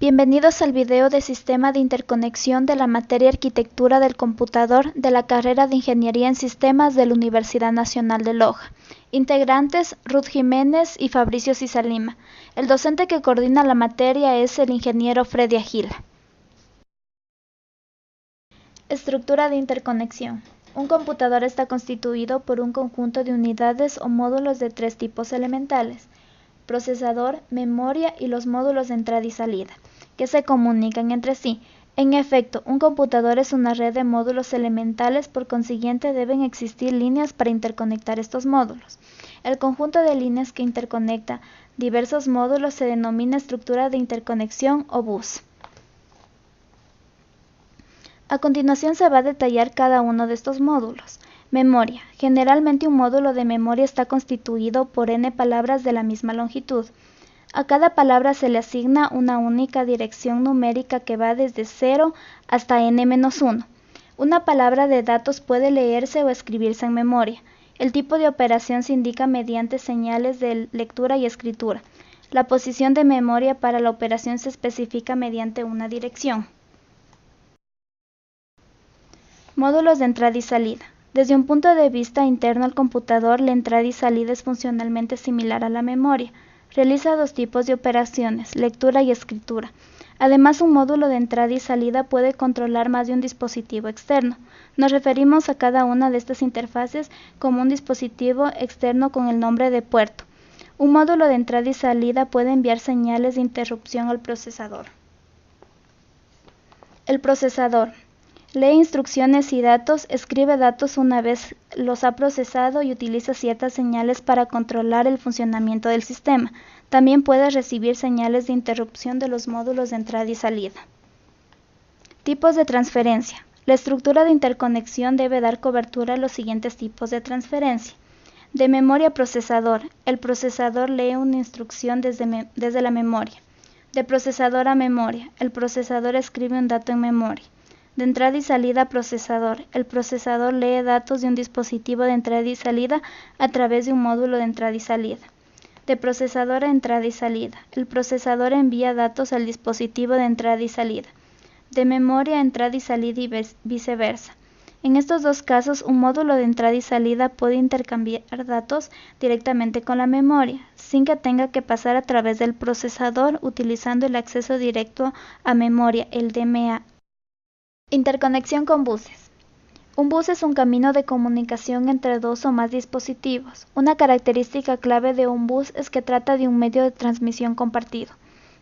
Bienvenidos al video de Sistema de Interconexión de la materia Arquitectura del Computador de la carrera de Ingeniería en Sistemas de la Universidad Nacional de Loja. Integrantes: Ruth Jiménez y Fabricio Cisalima. El docente que coordina la materia es el ingeniero Freddy Agila. Estructura de interconexión. Un computador está constituido por un conjunto de unidades o módulos de tres tipos elementales: procesador, memoria y los módulos de entrada y salida, que se comunican entre sí. En efecto, un computador es una red de módulos elementales, por consiguiente deben existir líneas para interconectar estos módulos. El conjunto de líneas que interconecta diversos módulos se denomina estructura de interconexión o bus. A continuación se va a detallar cada uno de estos módulos. Memoria. Generalmente un módulo de memoria está constituido por n palabras de la misma longitud. A cada palabra se le asigna una única dirección numérica que va desde 0 hasta n-1. Una palabra de datos puede leerse o escribirse en memoria. El tipo de operación se indica mediante señales de lectura y escritura. La posición de memoria para la operación se especifica mediante una dirección. Módulos de entrada y salida. Desde un punto de vista interno al computador, la entrada y salida es funcionalmente similar a la memoria. Realiza dos tipos de operaciones: lectura y escritura. Además, un módulo de entrada y salida puede controlar más de un dispositivo externo. Nos referimos a cada una de estas interfaces como un dispositivo externo con el nombre de puerto. Un módulo de entrada y salida puede enviar señales de interrupción al procesador. El procesador lee instrucciones y datos, escribe datos una vez los ha procesado y utiliza ciertas señales para controlar el funcionamiento del sistema. También puede recibir señales de interrupción de los módulos de entrada y salida. Tipos de transferencia. La estructura de interconexión debe dar cobertura a los siguientes tipos de transferencia. De memoria a procesador. El procesador lee una instrucción desde la memoria. De procesador a memoria. El procesador escribe un dato en memoria. De entrada y salida a procesador. El procesador lee datos de un dispositivo de entrada y salida a través de un módulo de entrada y salida. De procesador a entrada y salida. El procesador envía datos al dispositivo de entrada y salida. De memoria a entrada y salida y viceversa. En estos dos casos, un módulo de entrada y salida puede intercambiar datos directamente con la memoria, sin que tenga que pasar a través del procesador, utilizando el acceso directo a memoria, el DMA. Interconexión con buses. Un bus es un camino de comunicación entre dos o más dispositivos. Una característica clave de un bus es que trata de un medio de transmisión compartido.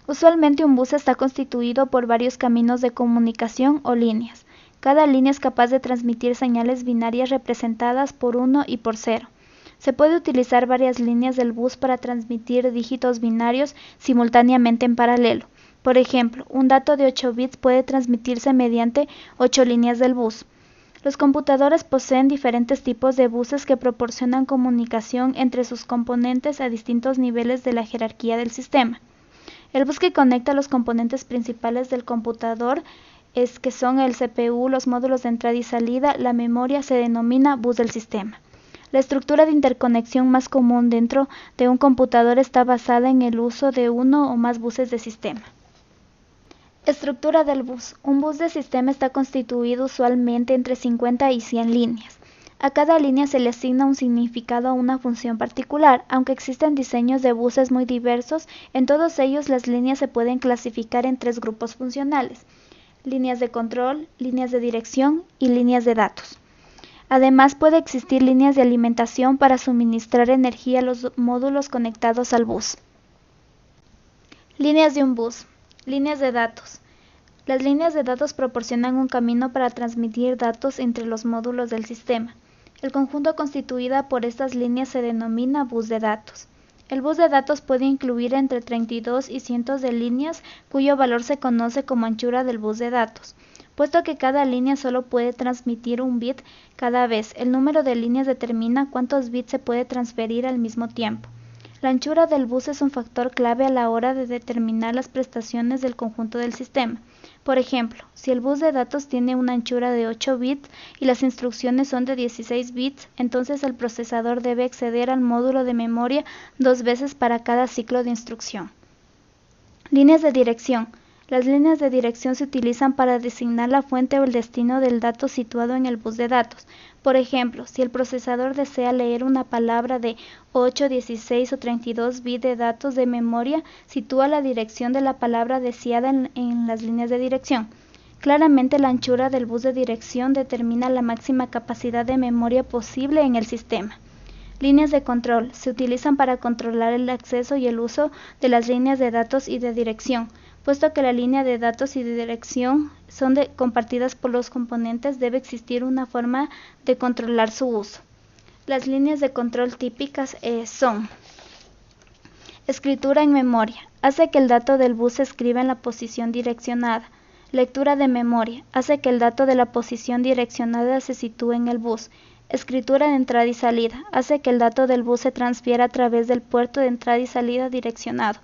Usualmente un bus está constituido por varios caminos de comunicación o líneas. Cada línea es capaz de transmitir señales binarias representadas por 1 y por 0. Se puede utilizar varias líneas del bus para transmitir dígitos binarios simultáneamente en paralelo. Por ejemplo, un dato de 8 bits puede transmitirse mediante 8 líneas del bus. Los computadores poseen diferentes tipos de buses que proporcionan comunicación entre sus componentes a distintos niveles de la jerarquía del sistema. El bus que conecta los componentes principales del computador que son el CPU, los módulos de entrada y salida, la memoria, se denomina bus del sistema. La estructura de interconexión más común dentro de un computador está basada en el uso de uno o más buses de sistema. Estructura del bus. Un bus de sistema está constituido usualmente entre 50 y 100 líneas. A cada línea se le asigna un significado a una función particular. Aunque existen diseños de buses muy diversos, en todos ellos las líneas se pueden clasificar en tres grupos funcionales: líneas de control, líneas de dirección y líneas de datos. Además, puede existir líneas de alimentación para suministrar energía a los módulos conectados al bus. Líneas de un bus. Líneas de datos. Las líneas de datos proporcionan un camino para transmitir datos entre los módulos del sistema. El conjunto constituido por estas líneas se denomina bus de datos. El bus de datos puede incluir entre 32 y cientos de líneas, cuyo valor se conoce como anchura del bus de datos. Puesto que cada línea solo puede transmitir un bit cada vez, el número de líneas determina cuántos bits se puede transferir al mismo tiempo. La anchura del bus es un factor clave a la hora de determinar las prestaciones del conjunto del sistema. Por ejemplo, si el bus de datos tiene una anchura de 8 bits y las instrucciones son de 16 bits, entonces el procesador debe acceder al módulo de memoria 2 veces para cada ciclo de instrucción. Líneas de dirección. Las líneas de dirección se utilizan para designar la fuente o el destino del dato situado en el bus de datos. Por ejemplo, si el procesador desea leer una palabra de 8, 16 o 32 bits de datos de memoria, sitúa la dirección de la palabra deseada en las líneas de dirección. Claramente, la anchura del bus de dirección determina la máxima capacidad de memoria posible en el sistema. Líneas de control se utilizan para controlar el acceso y el uso de las líneas de datos y de dirección. Puesto que la línea de datos y de dirección son compartidas por los componentes, debe existir una forma de controlar su uso. Las líneas de control típicas son: escritura en memoria, hace que el dato del bus se escriba en la posición direccionada. Lectura de memoria, hace que el dato de la posición direccionada se sitúe en el bus. Escritura de entrada y salida, hace que el dato del bus se transfiera a través del puerto de entrada y salida direccionado.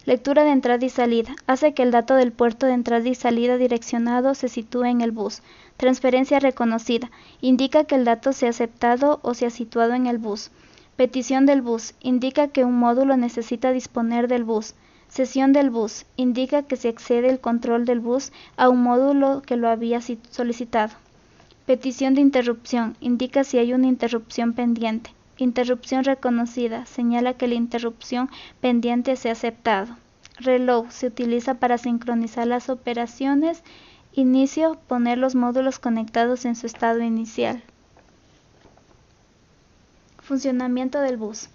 Lectura de entrada y salida, hace que el dato del puerto de entrada y salida direccionado se sitúe en el bus. Transferencia reconocida, indica que el dato se ha aceptado o se ha situado en el bus. Petición del bus, indica que un módulo necesita disponer del bus. Cesión del bus, indica que se accede el control del bus a un módulo que lo había solicitado. Petición de interrupción, indica si hay una interrupción pendiente. Interrupción reconocida, señala que la interrupción pendiente se ha aceptado. Reload, se utiliza para sincronizar las operaciones. Inicio, poner los módulos conectados en su estado inicial. Funcionamiento del bus.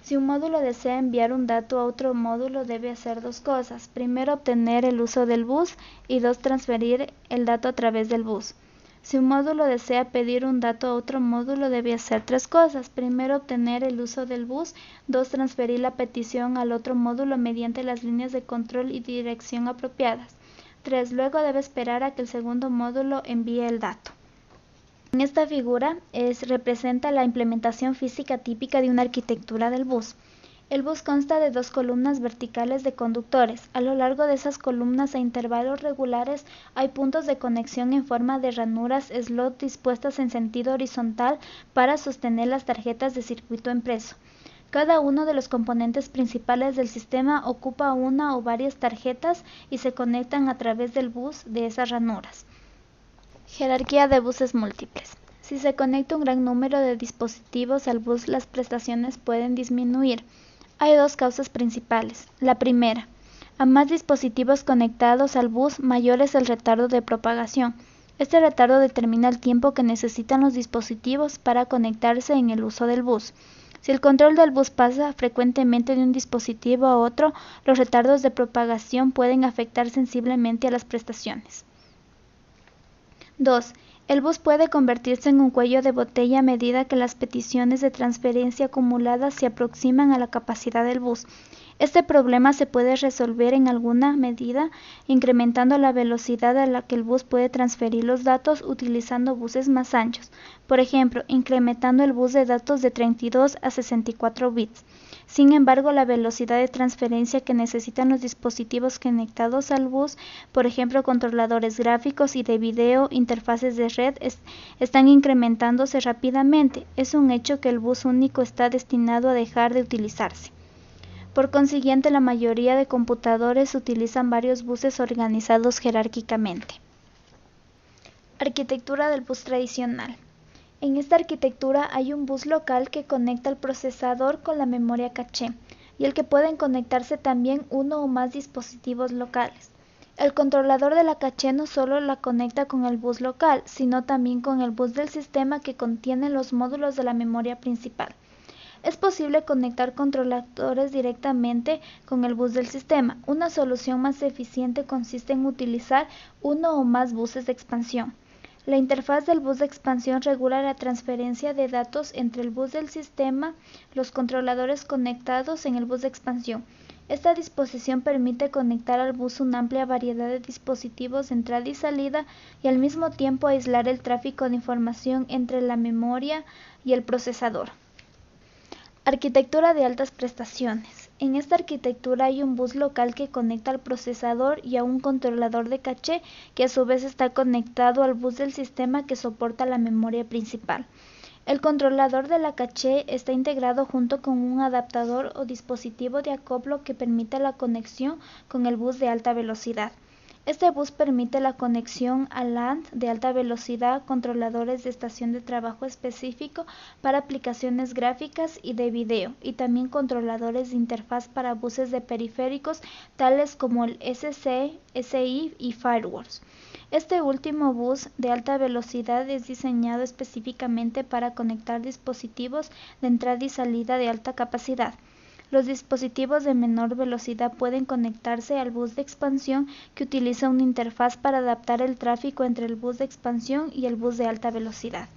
Si un módulo desea enviar un dato a otro módulo, debe hacer dos cosas. Primero, obtener el uso del bus y dos, transferir el dato a través del bus. Si un módulo desea pedir un dato a otro módulo, debe hacer tres cosas. Primero, obtener el uso del bus. Dos, transferir la petición al otro módulo mediante las líneas de control y dirección apropiadas. 3. Luego debe esperar a que el segundo módulo envíe el dato. En esta figura representa la implementación física típica de una arquitectura del bus. El bus consta de dos columnas verticales de conductores. A lo largo de esas columnas, a intervalos regulares, hay puntos de conexión en forma de ranuras slot dispuestas en sentido horizontal para sostener las tarjetas de circuito impreso. Cada uno de los componentes principales del sistema ocupa una o varias tarjetas y se conectan a través del bus de esas ranuras. Jerarquía de buses múltiples. Si se conecta un gran número de dispositivos al bus, las prestaciones pueden disminuir. Hay dos causas principales. La primera, a más dispositivos conectados al bus, mayor es el retardo de propagación. Este retardo determina el tiempo que necesitan los dispositivos para conectarse en el uso del bus. Si el control del bus pasa frecuentemente de un dispositivo a otro, los retardos de propagación pueden afectar sensiblemente a las prestaciones. 2. El bus puede convertirse en un cuello de botella a medida que las peticiones de transferencia acumuladas se aproximan a la capacidad del bus. Este problema se puede resolver en alguna medida incrementando la velocidad a la que el bus puede transferir los datos utilizando buses más anchos. Por ejemplo, incrementando el bus de datos de 32 a 64 bits. Sin embargo, la velocidad de transferencia que necesitan los dispositivos conectados al bus, por ejemplo controladores gráficos y de video, interfaces de red, están incrementándose rápidamente. Es un hecho que el bus único está destinado a dejar de utilizarse. Por consiguiente, la mayoría de computadores utilizan varios buses organizados jerárquicamente. Arquitectura del bus tradicional. En esta arquitectura hay un bus local que conecta el procesador con la memoria caché y el que pueden conectarse también uno o más dispositivos locales. El controlador de la caché no solo la conecta con el bus local, sino también con el bus del sistema que contiene los módulos de la memoria principal. Es posible conectar controladores directamente con el bus del sistema. Una solución más eficiente consiste en utilizar uno o más buses de expansión. La interfaz del bus de expansión regula la transferencia de datos entre el bus del sistema, los controladores conectados en el bus de expansión. Esta disposición permite conectar al bus una amplia variedad de dispositivos de entrada y salida y al mismo tiempo aislar el tráfico de información entre la memoria y el procesador. Arquitectura de altas prestaciones. En esta arquitectura hay un bus local que conecta al procesador y a un controlador de caché que a su vez está conectado al bus del sistema que soporta la memoria principal. El controlador de la caché está integrado junto con un adaptador o dispositivo de acoplo que permite la conexión con el bus de alta velocidad. Este bus permite la conexión a LAN de alta velocidad, controladores de estación de trabajo específico para aplicaciones gráficas y de video, y también controladores de interfaz para buses de periféricos tales como el SC, SI y firewalls. Este último bus de alta velocidad es diseñado específicamente para conectar dispositivos de entrada y salida de alta capacidad. Los dispositivos de menor velocidad pueden conectarse al bus de expansión, que utiliza una interfaz para adaptar el tráfico entre el bus de expansión y el bus de alta velocidad.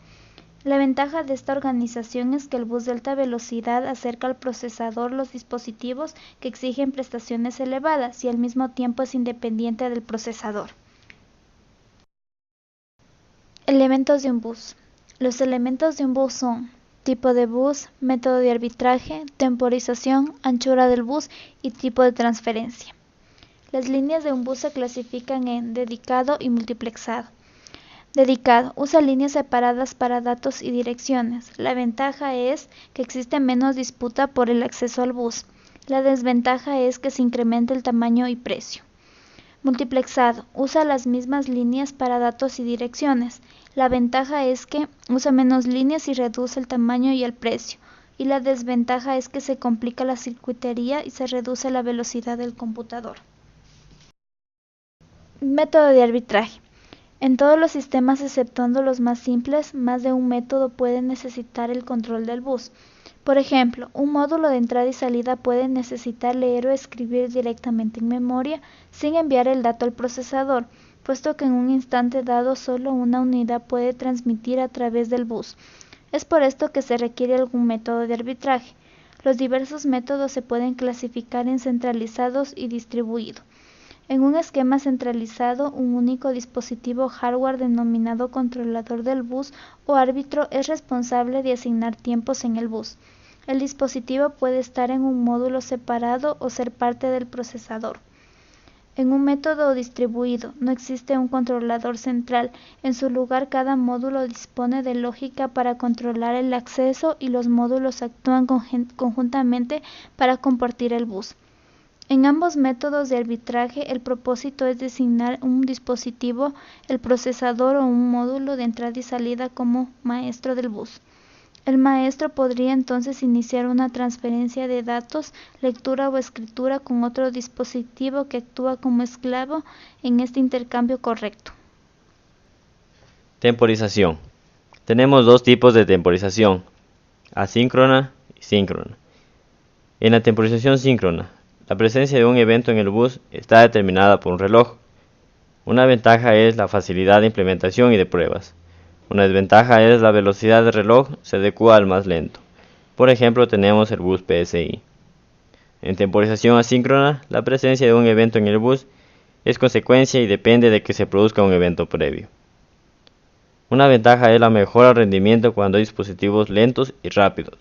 La ventaja de esta organización es que el bus de alta velocidad acerca al procesador los dispositivos que exigen prestaciones elevadas y al mismo tiempo es independiente del procesador. Elementos de un bus. Los elementos de un bus son tipo de bus, método de arbitraje, temporización, anchura del bus y tipo de transferencia. Las líneas de un bus se clasifican en dedicado y multiplexado. Dedicado usa líneas separadas para datos y direcciones. La ventaja es que existe menos disputa por el acceso al bus. La desventaja es que se incrementa el tamaño y precio. Multiplexado usa las mismas líneas para datos y direcciones. La ventaja es que usa menos líneas y reduce el tamaño y el precio. Y la desventaja es que se complica la circuitería y se reduce la velocidad del computador. Método de arbitraje. En todos los sistemas exceptuando los más simples, más de un método puede necesitar el control del bus. Por ejemplo, un módulo de entrada y salida puede necesitar leer o escribir directamente en memoria sin enviar el dato al procesador, puesto que en un instante dado solo una unidad puede transmitir a través del bus. Es por esto que se requiere algún método de arbitraje. Los diversos métodos se pueden clasificar en centralizados y distribuidos. En un esquema centralizado, un único dispositivo hardware denominado controlador del bus o árbitro es responsable de asignar tiempos en el bus. El dispositivo puede estar en un módulo separado o ser parte del procesador. En un método distribuido, no existe un controlador central. En su lugar, cada módulo dispone de lógica para controlar el acceso y los módulos actúan conjuntamente para compartir el bus. En ambos métodos de arbitraje, el propósito es designar un dispositivo, el procesador o un módulo de entrada y salida como maestro del bus. El maestro podría entonces iniciar una transferencia de datos, lectura o escritura con otro dispositivo que actúa como esclavo en este intercambio correcto. Temporización. Tenemos dos tipos de temporización, asíncrona y síncrona. En la temporización síncrona, la presencia de un evento en el bus está determinada por un reloj. Una ventaja es la facilidad de implementación y de pruebas. Una desventaja es la velocidad del reloj se adecua al más lento. Por ejemplo, tenemos el bus PSI. En temporización asíncrona, la presencia de un evento en el bus es consecuencia y depende de que se produzca un evento previo. Una ventaja es la mejora del rendimiento cuando hay dispositivos lentos y rápidos.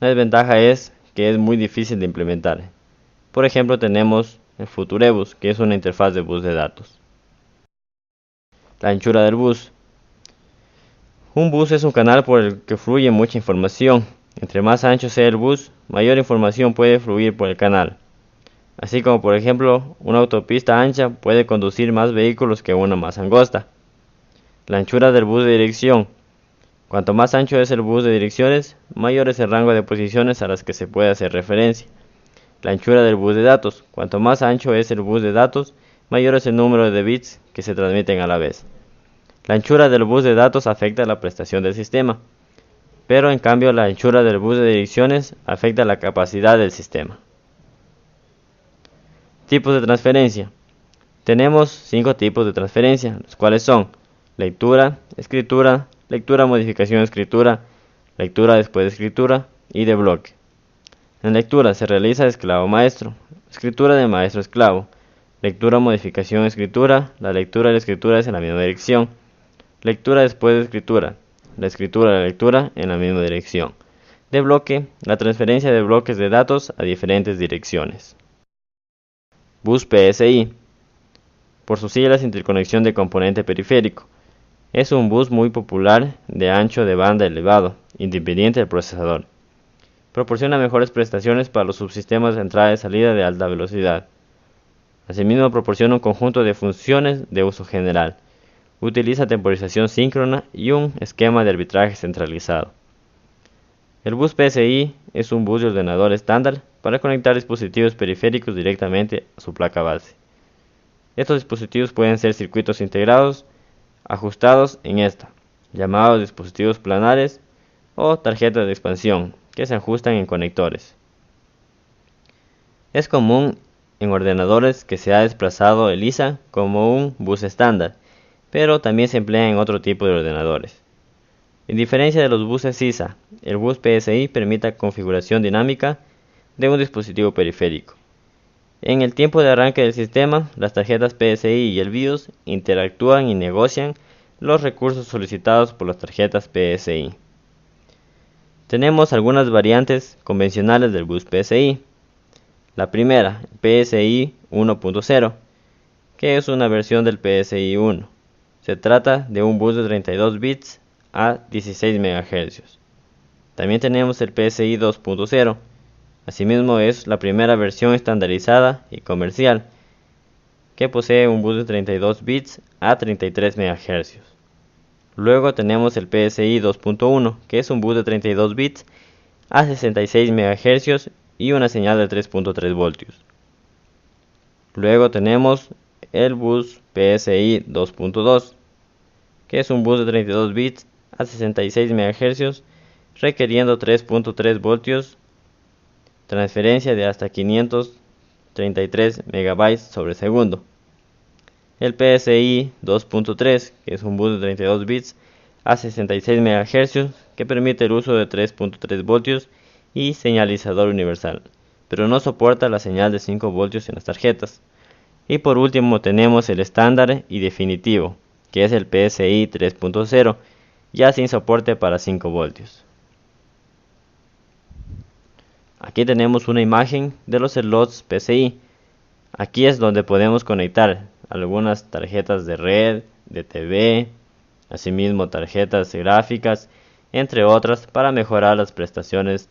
Una desventaja es que es muy difícil de implementar. Por ejemplo, tenemos el Futurebus, que es una interfaz de bus de datos. La anchura del bus. Un bus es un canal por el que fluye mucha información. Entre más ancho sea el bus, mayor información puede fluir por el canal. Así como, por ejemplo, una autopista ancha puede conducir más vehículos que una más angosta. La anchura del bus de dirección. Cuanto más ancho es el bus de direcciones, mayor es el rango de posiciones a las que se puede hacer referencia. La anchura del bus de datos. Cuanto más ancho es el bus de datos, mayor es el número de bits que se transmiten a la vez. La anchura del bus de datos afecta la prestación del sistema, pero en cambio la anchura del bus de direcciones afecta la capacidad del sistema. Tipos de transferencia. Tenemos 5 tipos de transferencia, los cuales son lectura, escritura, lectura, modificación, escritura, lectura después de escritura y de bloque. En lectura se realiza de esclavo-maestro, escritura de maestro-esclavo, lectura, modificación, escritura, la lectura y la escritura es en la misma dirección, lectura después de escritura, la escritura y la lectura en la misma dirección. De bloque, la transferencia de bloques de datos a diferentes direcciones. Bus PSI. Por sus siglas, interconexión de componente periférico. Es un bus muy popular de ancho de banda elevado, independiente del procesador. Proporciona mejores prestaciones para los subsistemas de entrada y salida de alta velocidad. Asimismo, proporciona un conjunto de funciones de uso general. Utiliza temporización síncrona y un esquema de arbitraje centralizado. El bus PSI es un bus de ordenador estándar para conectar dispositivos periféricos directamente a su placa base. Estos dispositivos pueden ser circuitos integrados, ajustados en esta, llamados dispositivos planares o tarjetas de expansión, que se ajustan en conectores. Es común en ordenadores que se ha desplazado el ISA como un bus estándar, pero también se emplea en otro tipo de ordenadores. En diferencia de los buses ISA, el bus PSI permite configuración dinámica de un dispositivo periférico. En el tiempo de arranque del sistema, las tarjetas PSI y el BIOS interactúan y negocian los recursos solicitados por las tarjetas PSI. Tenemos algunas variantes convencionales del bus PSI. La primera, PSI 1.0, que es una versión del PSI 1. Se trata de un bus de 32 bits a 16 MHz. También tenemos el PSI 2.0. Asimismo es la primera versión estandarizada y comercial, que posee un bus de 32 bits a 33 MHz. Luego tenemos el PSI 2.1, que es un bus de 32 bits a 66 MHz y una señal de 3.3 voltios. Luego tenemos el bus PSI 2.2, que es un bus de 32 bits a 66 MHz, requiriendo 3.3 voltios, transferencia de hasta 533 MB sobre segundo. El PSI 2.3, que es un bus de 32 bits a 66 MHz, que permite el uso de 3.3 voltios y señalizador universal, pero no soporta la señal de 5 voltios en las tarjetas. Y por último tenemos el estándar y definitivo, que es el PSI 3.0, ya sin soporte para 5 voltios. Aquí tenemos una imagen de los slots PCI. Aquí es donde podemos conectar algunas tarjetas de red, de TV, asimismo tarjetas gráficas, entre otras, para mejorar las prestaciones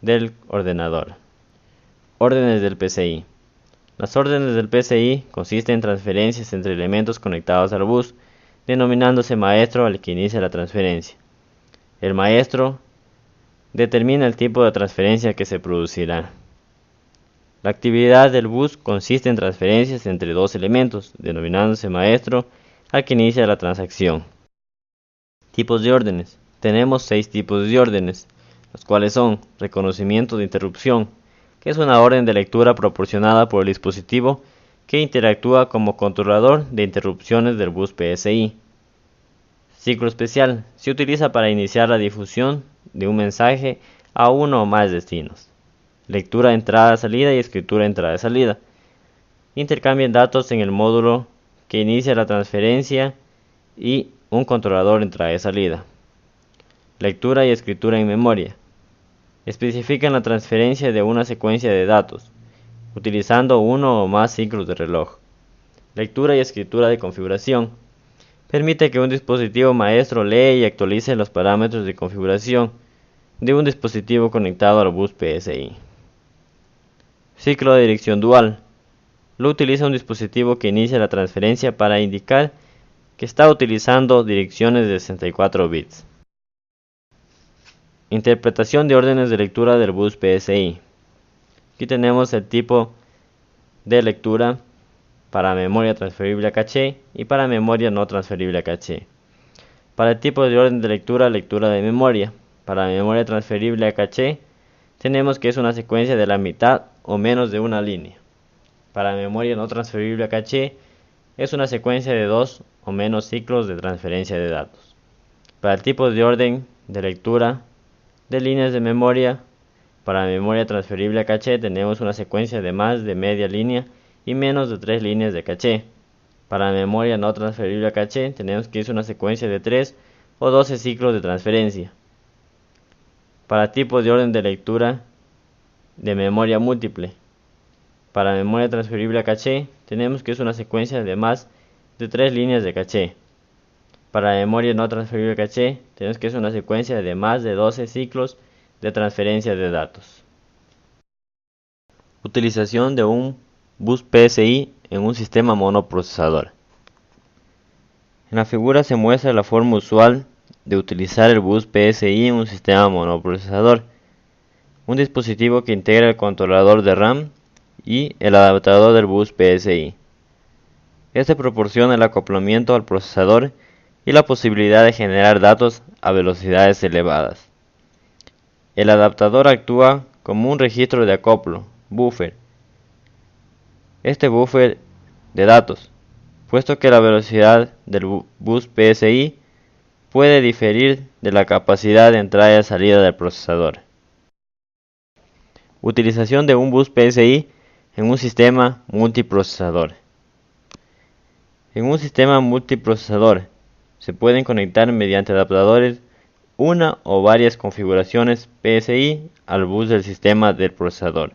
del ordenador. Órdenes del PCI. Las órdenes del PCI consisten en transferencias entre elementos conectados al bus, denominándose maestro al que inicia la transferencia. El maestro determina el tipo de transferencia que se producirá. La actividad del bus consiste en transferencias entre dos elementos, denominándose maestro al que inicia la transacción. Tipos de órdenes. Tenemos 6 tipos de órdenes, los cuales son reconocimiento de interrupción, que es una orden de lectura proporcionada por el dispositivo que interactúa como controlador de interrupciones del bus PSI. Ciclo especial. Se utiliza para iniciar la difusión de un mensaje a uno o más destinos. Lectura entrada-salida y escritura entrada-salida. Intercambian datos en el módulo que inicia la transferencia y un controlador entrada-salida. Lectura y escritura en memoria. Especifican la transferencia de una secuencia de datos, utilizando uno o más ciclos de reloj. Lectura y escritura de configuración. Permite que un dispositivo maestro lea y actualice los parámetros de configuración de un dispositivo conectado al bus PSI. Ciclo de dirección dual. Lo utiliza un dispositivo que inicia la transferencia para indicar que está utilizando direcciones de 64 bits. Interpretación de órdenes de lectura del bus PSI. Aquí tenemos el tipo de lectura para memoria transferible a caché y para memoria no transferible a caché. Para el tipo de orden de lectura, lectura de memoria. Para memoria transferible a caché, tenemos que es una secuencia de la mitad o menos de una línea. Para memoria no transferible a caché, es una secuencia de 2 o menos ciclos de transferencia de datos. Para el tipo de orden de lectura de líneas de memoria, para memoria transferible a caché, tenemos una secuencia de más de media línea y menos de 3 líneas de caché. Para memoria no transferible a caché, tenemos que es una secuencia de 3 o 12 ciclos de transferencia. Para tipo de orden de lectura de memoria múltiple, para memoria transferible a caché, tenemos que es una secuencia de más de 3 líneas de caché. Para memoria no transferible a caché, tenemos que es una secuencia de más de 12 ciclos de transferencia de datos. Utilización de un bus PSI en un sistema monoprocesador. En la figura se muestra la forma usual de utilizar el bus PSI en un sistema monoprocesador, un dispositivo que integra el controlador de RAM y el adaptador del bus PSI. Este proporciona el acoplamiento al procesador y la posibilidad de generar datos a velocidades elevadas. El adaptador actúa como un registro de acoplo, buffer. Este buffer de datos, puesto que la velocidad del bus PSI puede diferir de la capacidad de entrada y salida del procesador. Utilización de un bus PSI en un sistema multiprocesador. En un sistema multiprocesador se pueden conectar mediante adaptadores una o varias configuraciones PSI al bus del sistema del procesador.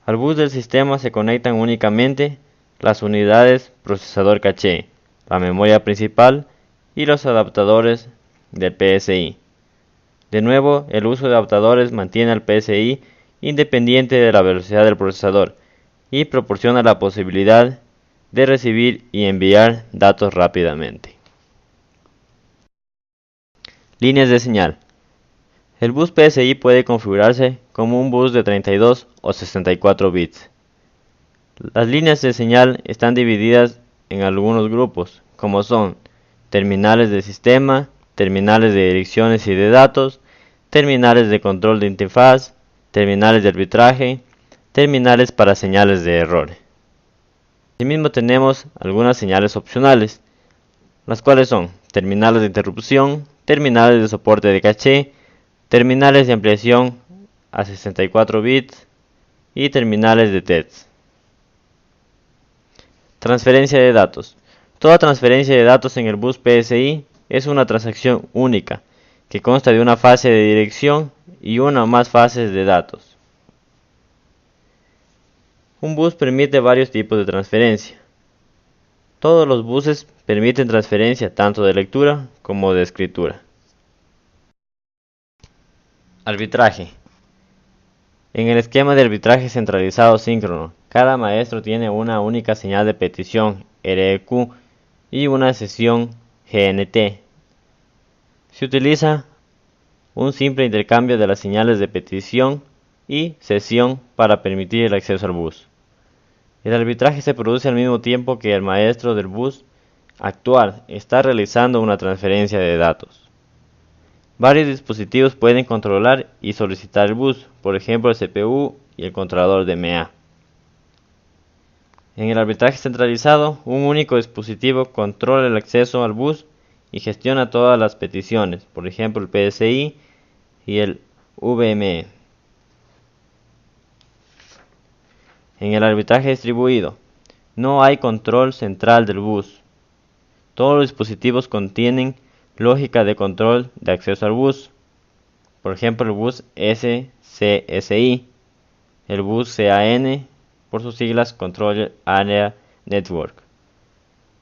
Al bus del sistema se conectan únicamente las unidades procesador caché, la memoria principal y los adaptadores del PSI. De nuevo, el uso de adaptadores mantiene al PSI independiente de la velocidad del procesador y proporciona la posibilidad de recibir y enviar datos rápidamente. Líneas de señal. El bus PSI puede configurarse como un bus de 32 o 64 bits. Las líneas de señal están divididas en algunos grupos, como son terminales de sistema, terminales de direcciones y de datos, terminales de control de interfaz, terminales de arbitraje, terminales para señales de error. Asimismo tenemos algunas señales opcionales, las cuales son terminales de interrupción, terminales de soporte de caché, terminales de ampliación a 64 bits y terminales de TEDS. Transferencia de datos. Toda transferencia de datos en el bus PSI es una transacción única, que consta de una fase de dirección y una o más fases de datos. Un bus permite varios tipos de transferencia. Todos los buses permiten transferencia tanto de lectura como de escritura. Arbitraje. En el esquema de arbitraje centralizado síncrono, cada maestro tiene una única señal de petición REQ y una sesión GNT. Se utiliza un simple intercambio de las señales de petición y sesión para permitir el acceso al bus. El arbitraje se produce al mismo tiempo que el maestro del bus actual está realizando una transferencia de datos. Varios dispositivos pueden controlar y solicitar el bus, por ejemplo el CPU y el controlador de MA. En el arbitraje centralizado, un único dispositivo controla el acceso al bus y gestiona todas las peticiones, por ejemplo el PSI y el VME. En el arbitraje distribuido, no hay control central del bus. Todos los dispositivos contienen lógica de control de acceso al bus, por ejemplo el bus SCSI, el bus CAN, por sus siglas Control Area Network.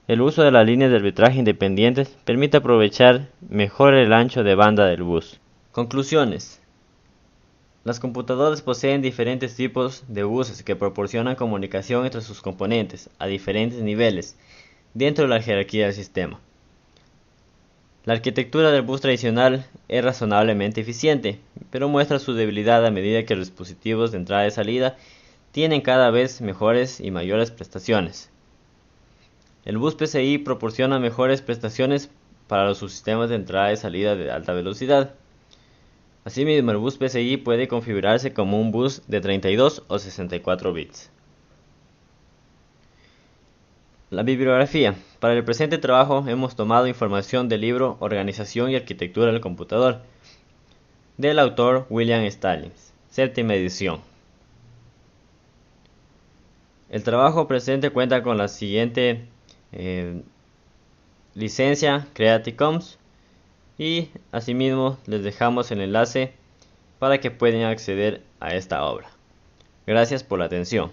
El uso de las líneas de arbitraje independientes permite aprovechar mejor el ancho de banda del bus. Conclusiones. Las computadoras poseen diferentes tipos de buses que proporcionan comunicación entre sus componentes a diferentes niveles dentro de la jerarquía del sistema. La arquitectura del bus tradicional es razonablemente eficiente, pero muestra su debilidad a medida que los dispositivos de entrada y salida tienen cada vez mejores y mayores prestaciones. El bus PCI proporciona mejores prestaciones para los subsistemas de entrada y salida de alta velocidad. Asimismo, el bus PCI puede configurarse como un bus de 32 o 64 bits. La bibliografía. Para el presente trabajo hemos tomado información del libro Organización y Arquitectura del Computador, del autor William Stallings, 7ª edición. El trabajo presente cuenta con la siguiente licencia Creative Commons y asimismo les dejamos el enlace para que puedan acceder a esta obra. Gracias por la atención.